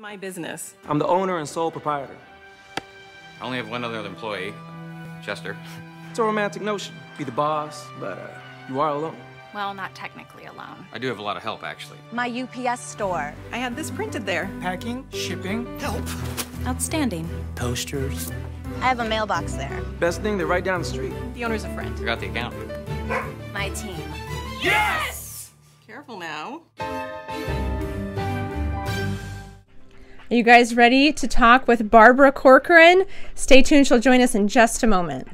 My business. I'm the owner and sole proprietor. I only have one other employee, Chester. It's a romantic notion. Be the boss, but you are alone. Well, not technically alone. I do have a lot of help, actually. My UPS store. I had this printed there. Packing, shipping, help. Outstanding. Posters. I have a mailbox there. Best thing, they're right down the street. The owner's a friend. I got the account. My team. Yes! Careful now. Are you guys ready to talk with Barbara Corcoran? Stay tuned, she'll join us in just a moment.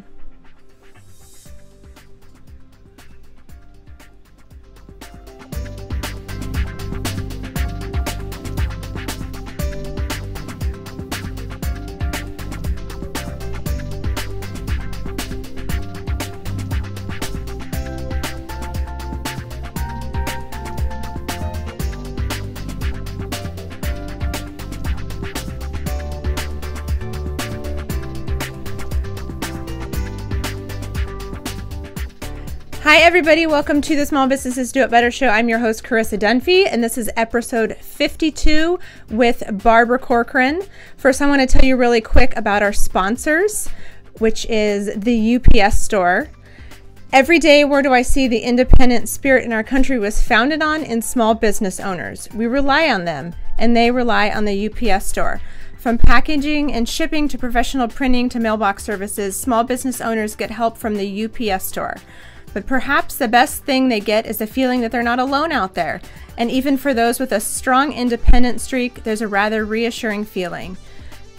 Hi everybody, welcome to the Small Businesses Do It Better show. I'm your host Carissa Dunphy, and this is episode 52 with Barbara Corcoran. First, I want to tell you really quick about our sponsors, which is the UPS store. Every day, where do I see the independent spirit in our country was founded on in small business owners. We rely on them, and they rely on the UPS store. From packaging and shipping to professional printing to mailbox services, small business owners get help from the UPS store. But perhaps the best thing they get is the feeling that they're not alone out there. And even for those with a strong independent streak, there's a rather reassuring feeling.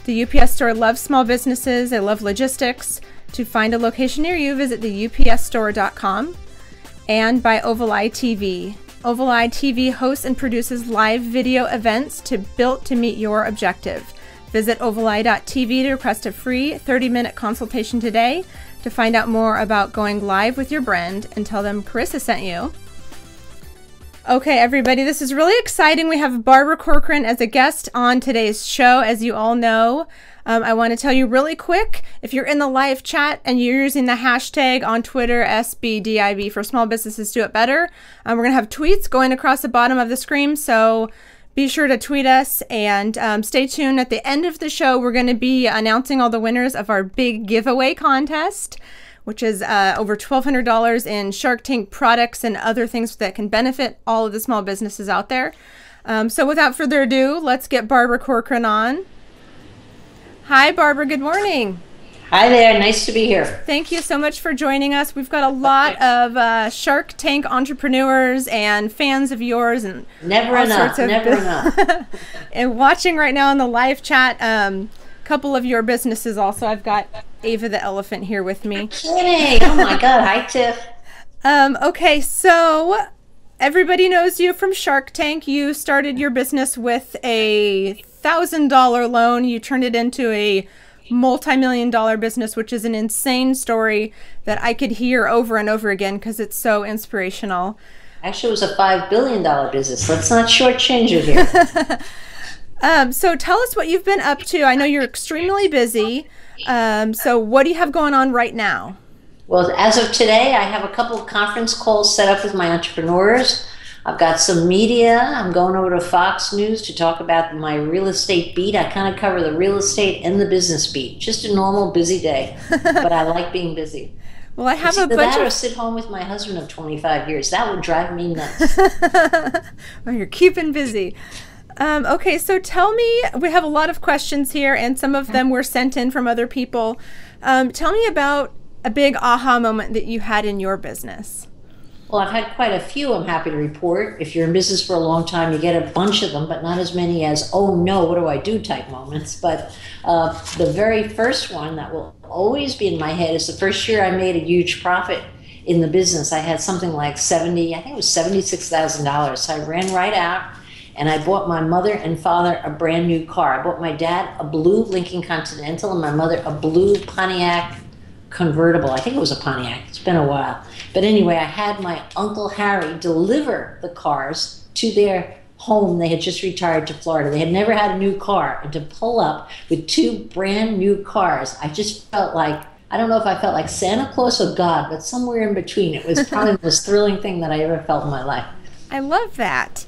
The UPS store loves small businesses, they love logistics. To find a location near you, visit theupsstore.com. And by Oval-i TV. Oval-i TV hosts and produces live video events built to meet your objective. Visit ovali.tv to request a free 30-minute consultation today to find out more about going live with your brand and tell them Carissa sent you. Okay, everybody, this is really exciting. We have Barbara Corcoran as a guest on today's show, as you all know. I want to tell you really quick, if you're in the live chat and you're using the hashtag on Twitter, SBDIB, for Small Businesses Do It Better, we're going to have tweets going across the bottom of the screen, so be sure to tweet us and stay tuned. At the end of the show, we're going to be announcing all the winners of our big giveaway contest, which is over $1,200 in Shark Tank products and other things that can benefit all of the small businesses out there. So without further ado, let's get Barbara Corcoran on. Hi, Barbara. Good morning. Hi there. Nice to be here. Thank you so much for joining us. We've got a lot of Shark Tank entrepreneurs and fans of yours, and never enough. And watching right now in the live chat, a couple of your businesses also. I've got Ava the elephant here with me. Kidding! Oh my God! Hi, Tiff. Okay, so everybody knows you from Shark Tank. You started your business with a $1,000 loan. You turned it into a multi-million-dollar business, which is an insane story that I could hear over and over again because it's so inspirational. Actually, it was a $5 billion business. Let's not shortchange it here. So tell us what you've been up to. I know you're extremely busy. So what do you have going on right now? Well, as of today, I have a couple of conference calls set up with my entrepreneurs. I've got some media. I'm going over to Fox News to talk about my real estate beat. I kind of cover the real estate and the business beat. Just a normal busy day, but I like being busy. Well, I have a bunch that of... or sit home with my husband of 25 years. That would drive me nuts. Well, you're keeping busy. Okay, so tell me, we have a lot of questions here, and some of them were sent in from other people. Tell me about a big aha moment that you had in your business. Well, I've had quite a few, I'm happy to report. If you're in business for a long time, you get a bunch of them, but not as many as, oh no, what do I do type moments. But the very first one that will always be in my head is the first year I made a huge profit in the business. I had something like I think it was $76,000. So I ran right out and I bought my mother and father a brand new car. I bought my dad a blue Lincoln Continental and my mother a blue Pontiac convertible. I think it was a Pontiac. It's been a while. But anyway, I had my Uncle Harry deliver the cars to their home. They had just retired to Florida. They had never had a new car. And to pull up with two brand new cars, I just felt like, I don't know if I felt like Santa Claus or God, but somewhere in between. It was probably the most thrilling thing that I ever felt in my life. I love that.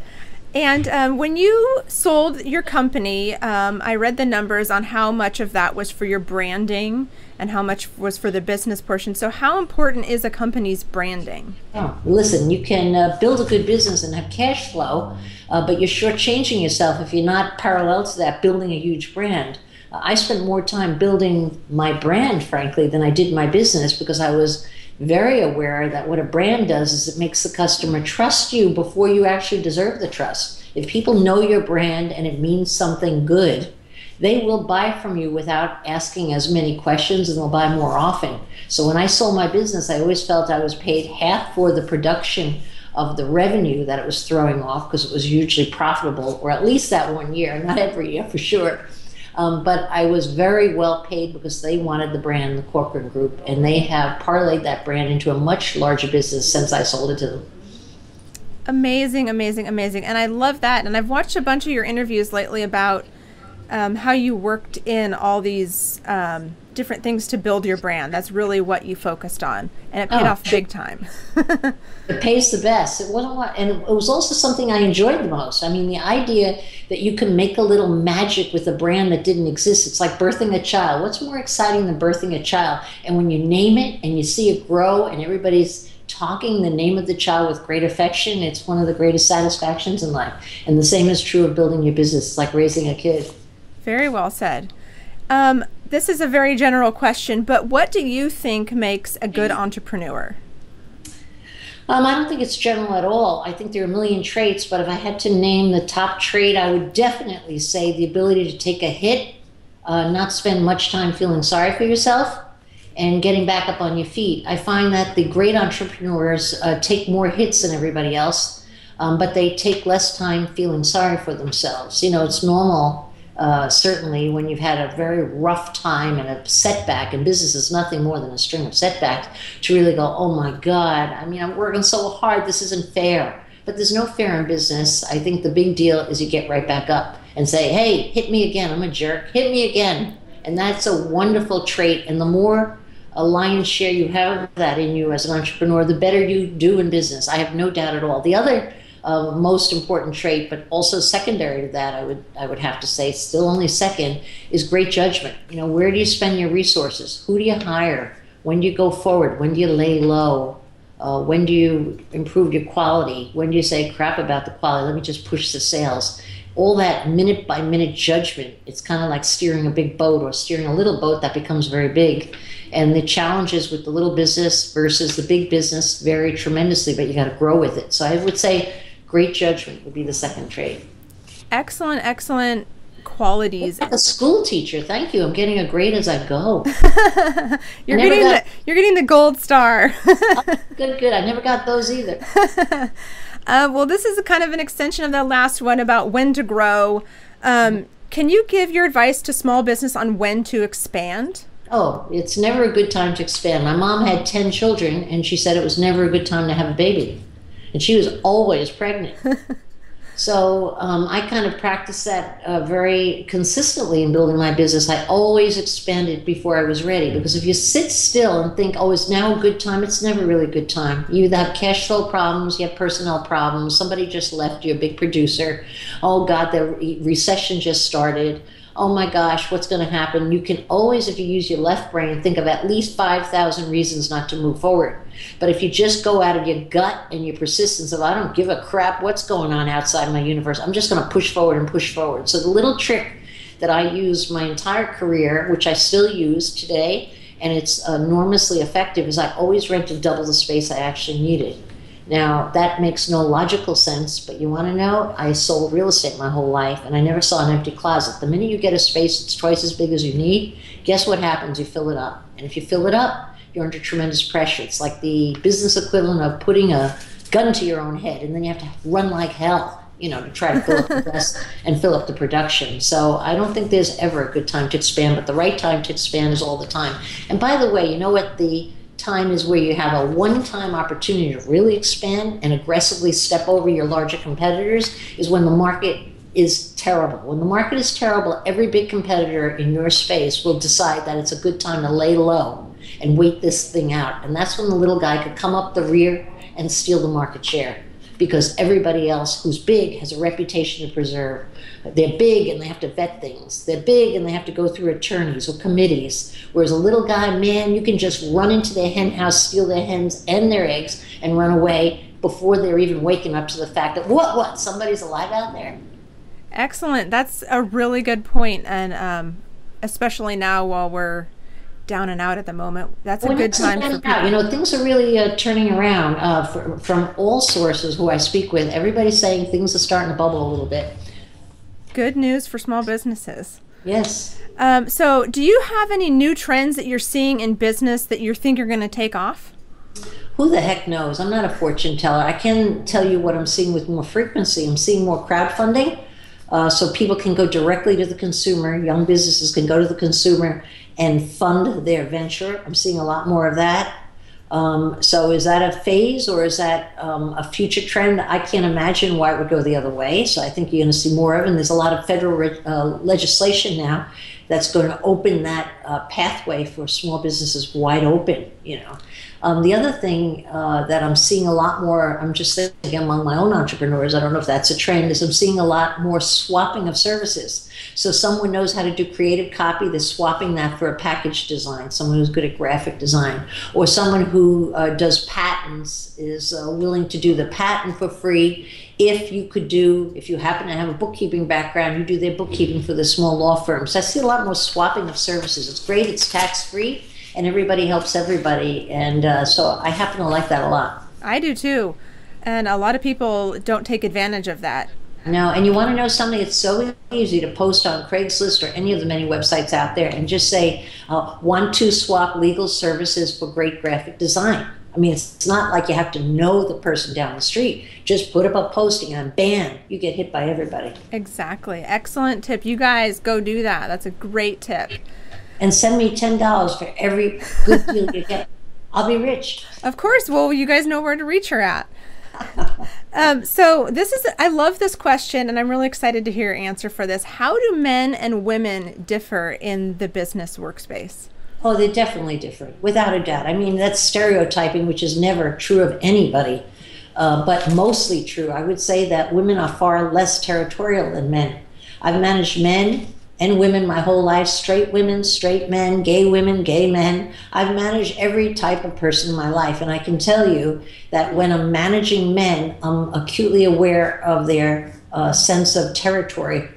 And when you sold your company, I read the numbers on how much of that was for your branding and how much was for the business portion. So how important is a company's branding? Oh, listen, you can build a good business and have cash flow, but you're shortchanging yourself if you're not parallel to that, building a huge brand. I spent more time building my brand, frankly, than I did my business, because I was very aware that what a brand does is it makes the customer trust you before you actually deserve the trust. If people know your brand and it means something good, they will buy from you without asking as many questions, and they'll buy more often. So when I sold my business, I always felt I was paid half for the production of the revenue that it was throwing off, because it was hugely profitable, or at least that one year, not every year for sure. But I was very well paid because they wanted the brand, the Corcoran Group, and they have parlayed that brand into a much larger business since I sold it to them. Amazing, amazing, amazing. And I love that. And I've watched a bunch of your interviews lately about how you worked in all these different things to build your brand. That's really what you focused on, and it paid off big time. It pays the best. It wasn't what, and it was also something I enjoyed the most. I mean, the idea that you can make a little magic with a brand that didn't exist. It's like birthing a child. What's more exciting than birthing a child? And when you name it and you see it grow and everybody's talking the name of the child with great affection, it's one of the greatest satisfactions in life. And the same is true of building your business. It's like raising a kid. Very well said. This is a very general question, but what do you think makes a good entrepreneur? I don't think it's general at all. I think there are a million traits, but if I had to name the top trait, I would definitely say the ability to take a hit, not spend much time feeling sorry for yourself, and getting back up on your feet. I find that the great entrepreneurs take more hits than everybody else, but they take less time feeling sorry for themselves. You know, it's normal. Certainly when you've had a very rough time and a setback, and business is nothing more than a string of setbacks, to really go, oh my God, I mean, I'm working so hard, this isn't fair. But there's no fair in business. I think the big deal is you get right back up and say, hey, hit me again, I'm a jerk, hit me again. And that's a wonderful trait, and the more a lion's share you have that in you as an entrepreneur, the better you do in business. I have no doubt at all. The other most important trait, but also secondary to that, I would have to say, still only second, is great judgment. You know, where do you spend your resources? Who do you hire? When do you go forward? When do you lay low? When do you improve your quality? When do you say, crap about the quality, let me just push the sales? All that minute by minute judgment, it's kind of like steering a big boat or steering a little boat that becomes very big. And the challenges with the little business versus the big business vary tremendously, but you got to grow with it. So I would say great judgment would be the second trait. Excellent, excellent qualities. Like a school teacher, thank you. I'm getting a grade as I go. You're getting the gold star. Good. I never got those either. Well, this is a kind of an extension of that last one about when to grow. Can you give your advice to small business on when to expand? Oh, it's never a good time to expand. My mom had 10 children, and she said it was never a good time to have a baby. And she was always pregnant. So I kind of practiced that very consistently in building my business. I always expanded before I was ready, because if you sit still and think, oh, it's now a good time, it's never really a good time. You either have cash flow problems, you have personnel problems, somebody just left you, a big producer. Oh, God, the recession just started. Oh my gosh, what's going to happen? You can always, if you use your left brain, think of at least 5,000 reasons not to move forward. But if you just go out of your gut and your persistence of, I don't give a crap what's going on outside my universe, I'm just going to push forward and push forward. So the little trick that I used my entire career, which I still use today, and it's enormously effective, is I always rented double the space I actually needed. Now, that makes no logical sense, but you want to know, I sold real estate my whole life, and I never saw an empty closet. The minute you get a space that's twice as big as you need, guess what happens? You fill it up. And if you fill it up, you're under tremendous pressure. It's like the business equivalent of putting a gun to your own head, and then you have to run like hell, you know, to try to fill up the rest and fill up the production. So I don't think there's ever a good time to expand, but the right time to expand is all the time. And by the way, you know what the time is where you have a one-time opportunity to really expand and aggressively step over your larger competitors is when the market is terrible. When the market is terrible, every big competitor in your space will decide that it's a good time to lay low and wait this thing out. And that's when the little guy could come up the rear and steal the market share. because everybody else who's big has a reputation to preserve. They're big and they have to vet things. They're big and they have to go through attorneys or committees. Whereas a little guy, man, you can just run into their hen house, steal their hens and their eggs, and run away before they're even waking up to the fact that, what, somebody's alive out there? Excellent. That's a really good point. And especially now while we're down and out at the moment, that's a good time for people. You know, things are really turning around from all sources who I speak with. Everybody's saying things are starting to bubble a little bit. Good news for small businesses. Yes. So do you have any new trends that you're seeing in business that you think are going to take off? Who the heck knows? I'm not a fortune teller. I can tell you what I'm seeing with more frequency. I'm seeing more crowdfunding, so people can go directly to the consumer. Young businesses can go to the consumer and fund their venture. I'm seeing a lot more of that. So is that a phase or is that a future trend? I can't imagine why it would go the other way. So I think you're going to see more of it. And there's a lot of federal legislation now that's going to open that pathway for small businesses wide open, you know. The other thing that I'm seeing a lot more, I'm just thinking among my own entrepreneurs, I don't know if that's a trend, is I'm seeing a lot more swapping of services. So someone knows how to do creative copy, they're swapping that for a package design, someone who's good at graphic design. Or someone who does patents is willing to do the patent for free. If you happen to have a bookkeeping background, you do their bookkeeping for the small law firms. So I see a lot more swapping of services. It's great, it's tax-free, and everybody helps everybody. And so I happen to like that a lot. I do too. And a lot of people don't take advantage of that. No, and you want to know something? It's so easy to post on Craigslist or any of the many websites out there and just say, want to swap legal services for great graphic design. I mean, it's not like you have to know the person down the street. Just put up a posting and bam, you get hit by everybody. Exactly. Excellent tip. You guys go do that. That's a great tip. And send me $10 for every good deal you get. I'll be rich. Of course. Well, you guys know where to reach her at. So I love this question, and I'm really excited to hear your answer for this. How do men and women differ in the business workspace? Oh, they're definitely different, without a doubt. I mean, that's stereotyping, which is never true of anybody, but mostly true. I would say that women are far less territorial than men. I've managed men and women my whole life, straight women, straight men, gay women, gay men. I've managed every type of person in my life, and I can tell you that when I'm managing men, I'm acutely aware of their sense of territory.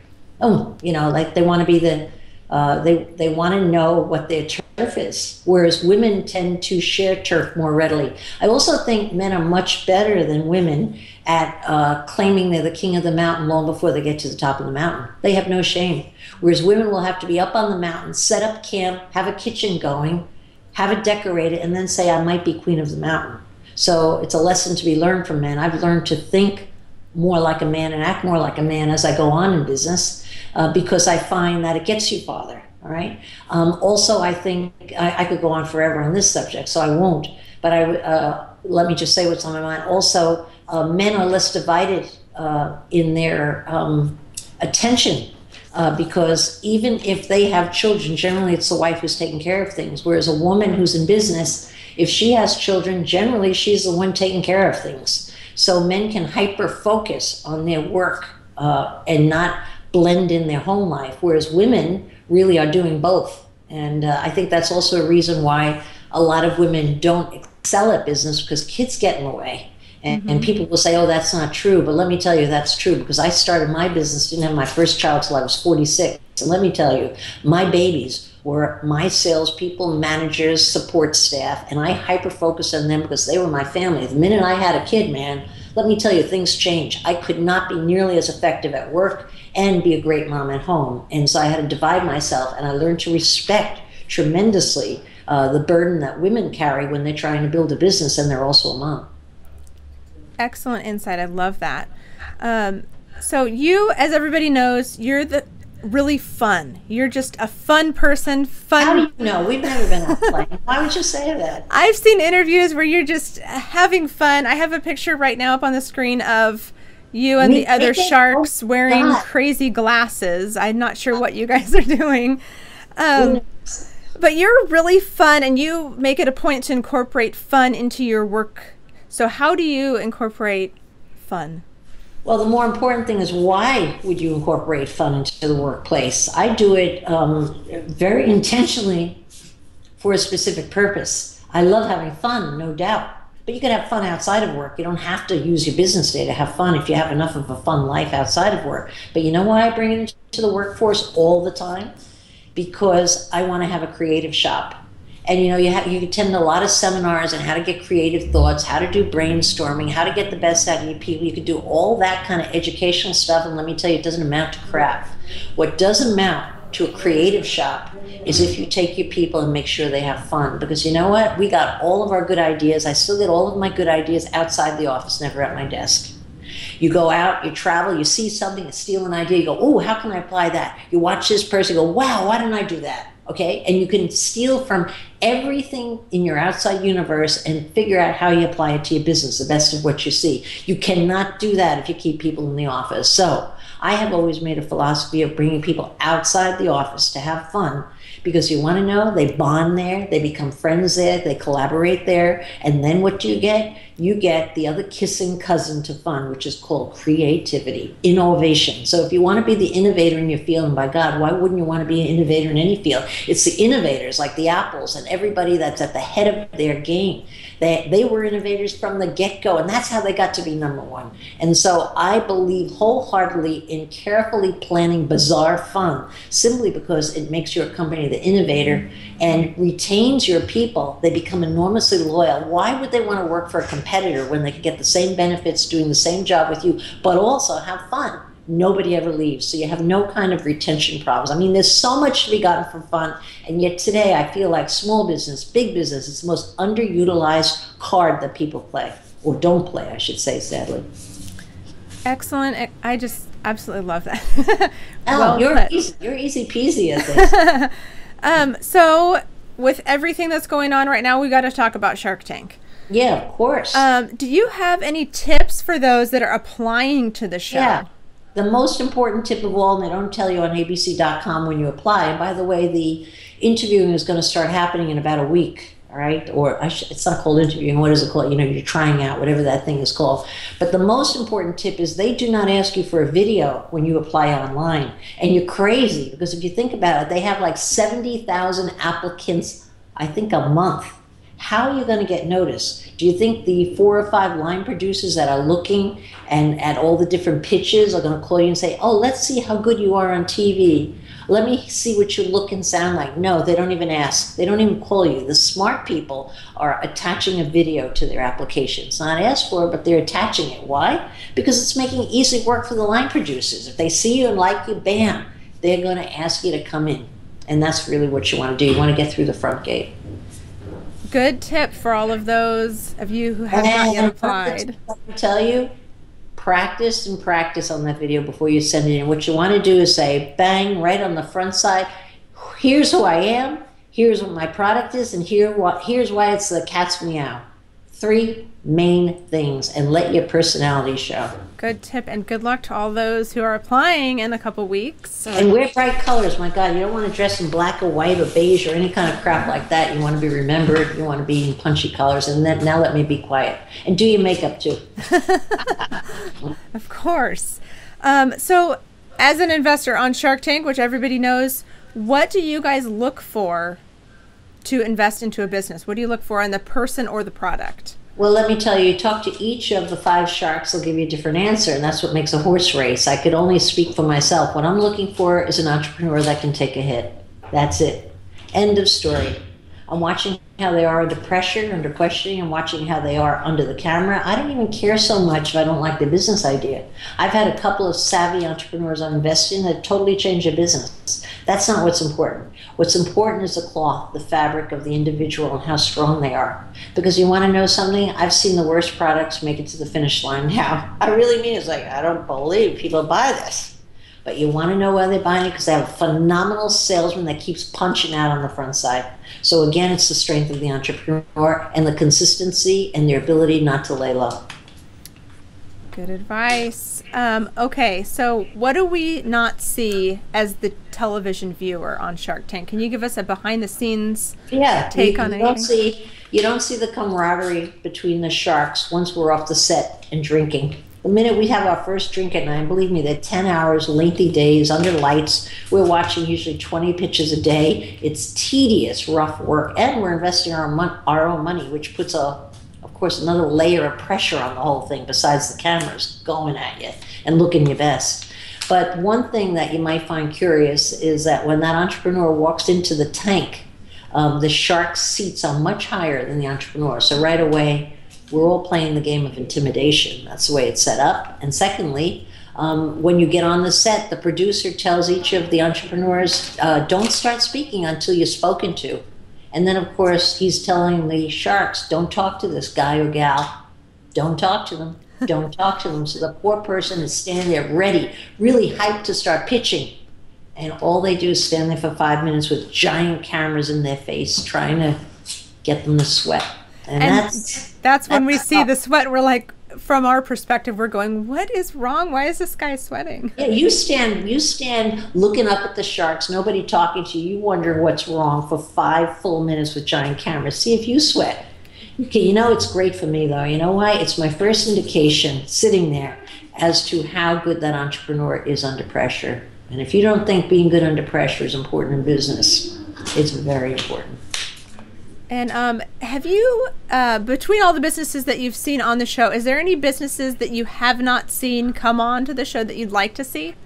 Oh, you know, like they want to be they want to know what their turf is, whereas women tend to share turf more readily. I also think men are much better than women at claiming they're the king of the mountain long before they get to the top of the mountain. They have no shame. Whereas women will have to be up on the mountain, set up camp, have a kitchen going, have it decorated, and then say, I might be queen of the mountain. So it's a lesson to be learned from men. I've learned to think more like a man and act more like a man as I go on in business because I find that it gets you farther, all right? Also, I think I could go on forever on this subject, so I won't. But let me just say what's on my mind. Also, men are less divided in their attention because even if they have children, generally it's the wife who's taking care of things. Whereas a woman who's in business, if she has children, generally she's the one taking care of things. So men can hyper-focus on their work and not blend in their home life, whereas women really are doing both. And I think that's also a reason why a lot of women don't excel at business, because kids get in the way. And people will say, oh, that's not true. But let me tell you, that's true, because I started my business, didn't have my first child till I was 46. And let me tell you, my babies were my salespeople, managers, support staff, and I hyper-focused on them because they were my family. The minute I had a kid, man, let me tell you, things change. I could not be nearly as effective at work and be a great mom at home. And so I had to divide myself, and I learned to respect tremendously the burden that women carry when they're trying to build a business and they're also a mom. Excellent insight. I love that. So you, as everybody knows, you're really fun. You're just a fun person. How do you know? We've never been out playing. Why would you say that? I've seen interviews where you're just having fun. I have a picture right now up on the screen of you and the other sharks wearing crazy glasses. I'm not sure what you guys are doing. But you're really fun, and you make it a point to incorporate fun into your work. So how do you incorporate fun? Well, the more important thing is, why would you incorporate fun into the workplace? I do it very intentionally for a specific purpose. I love having fun, no doubt. But you can have fun outside of work. You don't have to use your business day to have fun if you have enough of a fun life outside of work. But you know why I bring it into the workforce all the time? Because I want to have a creative shop. And you attend a lot of seminars on how to get creative thoughts, how to do brainstorming, how to get the best out of your people. You can do all that kind of educational stuff, and let me tell you, it doesn't amount to crap. What does amount to a creative shop is if you take your people and make sure they have fun. Because you know what? We got all of our good ideas. I still get all of my good ideas outside the office, never at my desk. You go out, you travel, you see something, you steal an idea, you go, oh, how can I apply that? You watch this person, you go, wow, why didn't I do that? Okay, and you can steal from everything in your outside universe and figure out how you apply it to your business, the best of what you see. You cannot do that if you keep people in the office. So I have always made a philosophy of bringing people outside the office to have fun, because you want to know, they bond there, they become friends there, they collaborate there, and then what do you get? You get the other kissing cousin to fun, which is called creativity, innovation. So if you want to be the innovator in your field, and by God, why wouldn't you want to be an innovator in any field? It's the innovators like the Apples and everybody that's at the head of their game. They were innovators from the get-go, and that's how they got to be number one. And so I believe wholeheartedly in carefully planning bizarre fun, simply because it makes your company the innovator and retains your people. They become enormously loyal. Why would they want to work for a competitor when they can get the same benefits doing the same job with you, but also have fun? Nobody ever leaves, so you have no kind of retention problems. I mean, there's so much to be gotten from fun, and yet today I feel like small business, big business, is the most underutilized card that people play, or don't play, I should say, sadly. Excellent. I just absolutely love that. Oh, you're easy peasy at this. So with everything that's going on right now, we got to talk about Shark Tank. Yeah, of course. Do you have any tips for those that are applying to the show? Yeah. The most important tip of all, and they don't tell you on abc.com when you apply, and by the way, the interviewing is going to start happening in about a week, all right? Or it's not called interviewing, what is it called? You're trying out, whatever that thing is called. But the most important tip is they do not ask you for a video when you apply online. And you're crazy, because if you think about it, they have like 70,000 applicants, I think, a month. How are you going to get noticed? Do you think the 4 or 5 line producers that are looking and at all the different pitches are going to call you and say, oh, let's see how good you are on TV. Let me see what you look and sound like. No, they don't even ask. They don't even call you. The smart people are attaching a video to their application. It's not asked for, but they're attaching it. Why? Because it's making easy work for the line producers. If they see you and like you, bam, they're going to ask you to come in. And that's really what you want to do. You want to get through the front gate. Good tip for all of those of you who have not yet applied. Let me tell you, practice and practice on that video before you send it in. What you want to do is say, bang, right on the front side, here's who I am, here's what my product is, and here's why it's the cat's meow. 3 main things, and let your personality show. Good tip, and good luck to all those who are applying in a couple weeks. And wear bright colors. My God, you don't want to dress in black or white or beige or any kind of crap like that. You want to be remembered. You want to be in punchy colors. And then, now let me be quiet. And do your makeup too. Of course. So as an investor on Shark Tank, which everybody knows, what do you guys look for to invest into a business? What do you look for in the person or the product? Well, let me tell you, talk to each of the 5 sharks, they'll give you a different answer, and that's what makes a horse race. I could only speak for myself. What I'm looking for is an entrepreneur that can take a hit. That's it. End of story. I'm watching how they are under pressure, under questioning. I'm watching how they are under the camera. I don't even care so much if I don't like the business idea. I've had a couple of savvy entrepreneurs I've invested in that totally changed their business. That's not what's important. What's important is the cloth, the fabric of the individual, and how strong they are. Because you want to know something? I've seen the worst products make it to the finish line now. I really mean it. It's like, I don't believe people buy this. But you want to know why they're buying it? Because they have a phenomenal salesman that keeps punching out on the front side. So again, it's the strength of the entrepreneur and the consistency and their ability not to lay low. Good advice. Okay, so what do we not see as the television viewer on Shark Tank? Can you give us a behind-the-scenes take on anything? You don't see the camaraderie between the sharks once we're off the set and drinking. The minute we have our first drink at night, believe me, they're 10 hours, lengthy days, under lights. We're watching usually 20 pitches a day. It's tedious, rough work, and we're investing our own money, which puts, of course, another layer of pressure on the whole thing besides the cameras going at you and looking your best. But one thing that you might find curious is that when that entrepreneur walks into the tank, the shark's seats are much higher than the entrepreneur. So right away, we're all playing the game of intimidation. That's the way it's set up. And secondly, when you get on the set, the producer tells each of the entrepreneurs, don't start speaking until you're spoken to. And then, of course, he's telling the sharks, don't talk to this guy or gal. Don't talk to them. Don't talk to them. So the poor person is standing there ready, really hyped to start pitching. And all they do is stand there for 5 minutes with giant cameras in their face, trying to get them to sweat. And that's when we see the sweat. We're like, from our perspective, we're going, what is wrong? Why is this guy sweating? Yeah, you stand looking up at the sharks, nobody talking to you, you wondering what's wrong for 5 full minutes with giant cameras. See if you sweat. Okay, you know it's great for me though. You know why? It's my first indication sitting there as to how good that entrepreneur is under pressure. And if you don't think being good under pressure is important in business, it's very important. And have you, between all the businesses that you've seen on the show, is there any businesses that you have not seen come on to the show that you'd like to see?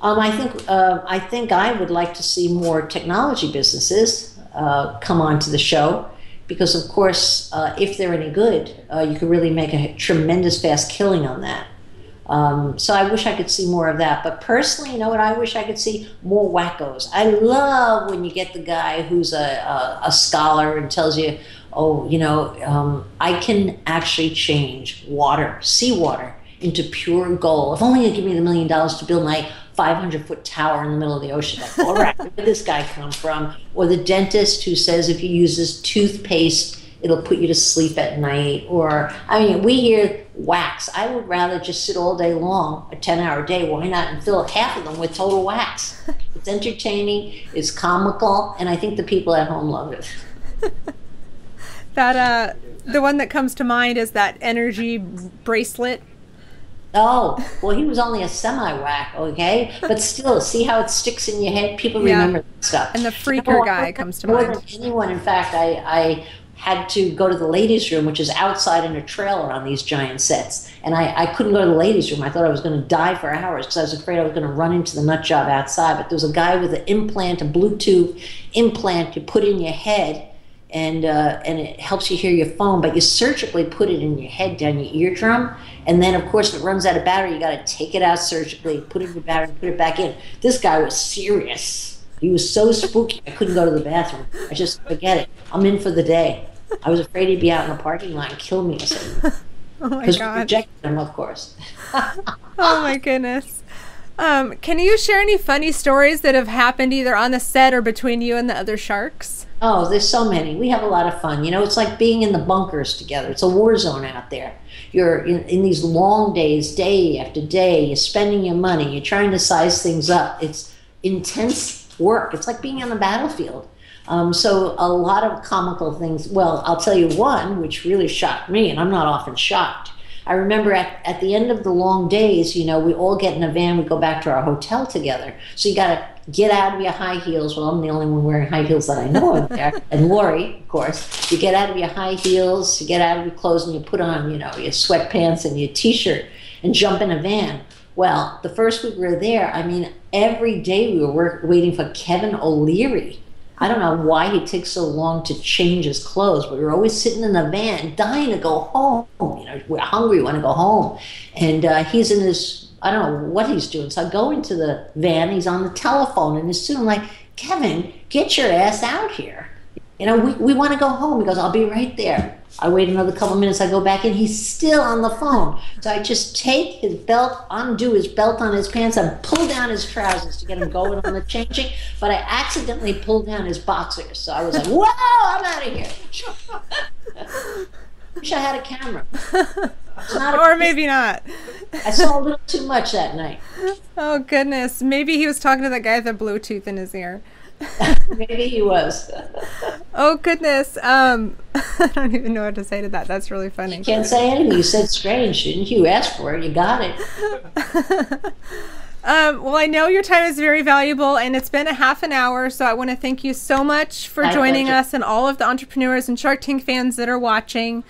I think I would like to see more technology businesses come on to the show, because of course, if they're any good, you could really make a tremendous fast killing on that. So I wish I could see more of that. But personally, you know what I wish I could see? More wackos. I love when you get the guy who's a scholar and tells you, oh, you know, I can actually change water, seawater, into pure gold. If only you'd give me the $1 million to build my 500-foot tower in the middle of the ocean. Like, all right, where did this guy come from? Or the dentist who says if you use this toothpaste, it'll put you to sleep at night. Or, I mean, we hear wax. I would rather just sit all day long, a 10-hour day, why not, and fill half of them with total wax. It's entertaining, it's comical, and I think the people at home love it. That, the one that comes to mind is that energy bracelet. Oh, well, he was only a semi-whack, okay? But still, see how it sticks in your head? People remember that stuff. And the freaker guy comes to mind. More than anyone. In fact, I had to go to the ladies' room, which is outside in a trailer on these giant sets. And I couldn't go to the ladies' room. I thought I was going to die for hours because I was afraid I was going to run into the nut job outside. But there was a guy with an implant, a Bluetooth implant you put in your head, and it helps you hear your phone, but you surgically put it in your head down your eardrum, and then of course if it runs out of battery, you got to take it out surgically, put it in the battery, put it back in. This guy was serious. He was so spooky I couldn't go to the bathroom. I just, forget it, I'm in for the day. I was afraid he'd be out in the parking lot and kill me or something. Oh my Because we God. rejected him, of course. Oh my goodness. Can you share any funny stories that have happened either on the set or between you and the other sharks? Oh, there's so many. We have a lot of fun. You know, it's like being in the bunkers together. It's a war zone out there. You're in these long days, day after day. You're spending your money. You're trying to size things up. It's intense work. It's like being on the battlefield. So a lot of comical things. Well, I'll tell you one, which really shocked me, and I'm not often shocked. I remember at the end of the long days, you know, we all get in a van, we go back to our hotel together. So you got to get out of your high heels. Well, I'm the only one wearing high heels that I know of there. And Lori, of course. You get out of your high heels, you get out of your clothes, and you put on, you know, your sweatpants and your T-shirt and jump in a van. Well, the first week we were there, I mean, every day we were waiting for Kevin O'Leary. I don't know why he takes so long to change his clothes, but we were always sitting in the van, dying to go home. You know, we're hungry, we want to go home. And he's in his, I don't know what he's doing. So I go into the van, he's on the telephone, and as soon I'm like, Kevin, get your ass out here. You know, we want to go home. He goes, I'll be right there. I wait another couple minutes, I go back in, he's still on the phone. So I just take his belt, undo his belt on his pants, and pull down his trousers to get him going on the changing, but I accidentally pulled down his boxers. So I was like, whoa, I'm out of here. Wish I had a camera. Or maybe not. I saw a little too much that night. Oh goodness. Maybe he was talking to that guy with the Bluetooth in his ear. Maybe he was. Oh, goodness. I don't even know what to say to that. That's really funny. Can't say anything. You said strange, didn't you? You asked for it. You got it. Well, I know your time is very valuable, and it's been a half an hour, so I want to thank you so much for joining us and all of the entrepreneurs and Shark Tank fans that are watching.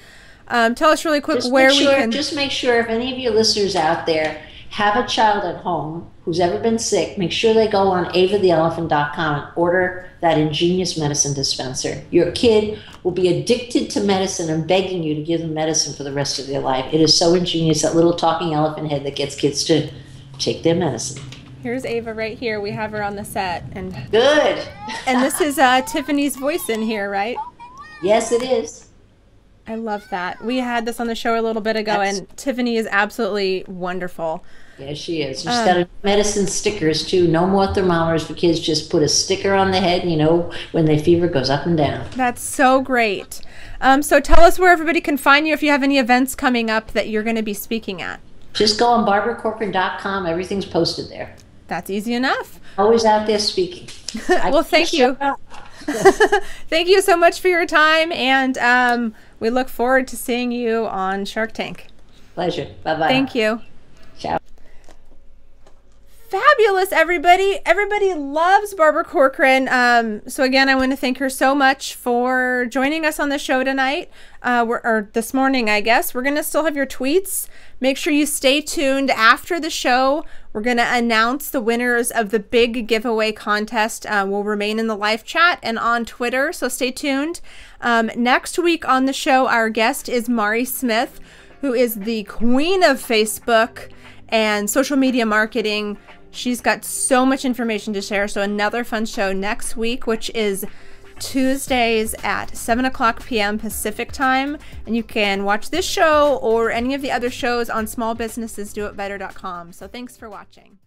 Tell us really quick Just make sure if any of your listeners out there have a child at home who's ever been sick, make sure they go on avatheelephant.com and order that ingenious medicine dispenser. Your kid will be addicted to medicine and begging you to give them medicine for the rest of their life. It is so ingenious, that little talking elephant head that gets kids to take their medicine. Here's Ava right here. We have her on the set. And good. And this is Tiffany's voice in here, right? Yes, it is. I love that. We had this on the show a little bit ago, and Tiffany is absolutely wonderful. Yes, she is. She's got medicine stickers, too. No more thermometers for kids. Just put a sticker on the head, you know, when their fever goes up and down. That's so great. So tell us where everybody can find you if you have any events coming up that you're going to be speaking at. Just go on BarbaraCorcoran.com. Everything's posted there. That's easy enough. Always out there speaking. Well, thank you. Thank you so much for your time, and we look forward to seeing you on Shark Tank. Pleasure. Bye-bye. Thank you. Ciao. Fabulous, everybody. Everybody loves Barbara Corcoran. So again, I want to thank her so much for joining us on the show tonight, or this morning, I guess. We're going to still have your tweets. Make sure you stay tuned after the show. We're going to announce the winners of the big giveaway contest. Will remain in the live chat and on Twitter, so stay tuned. Next week on the show, our guest is Mari Smith, who is the queen of Facebook and social media marketing. She's got so much information to share. So another fun show next week, which is Tuesdays at 7:00 p.m. Pacific time. And you can watch this show or any of the other shows on smallbusinessesdoitbetter.com. So thanks for watching.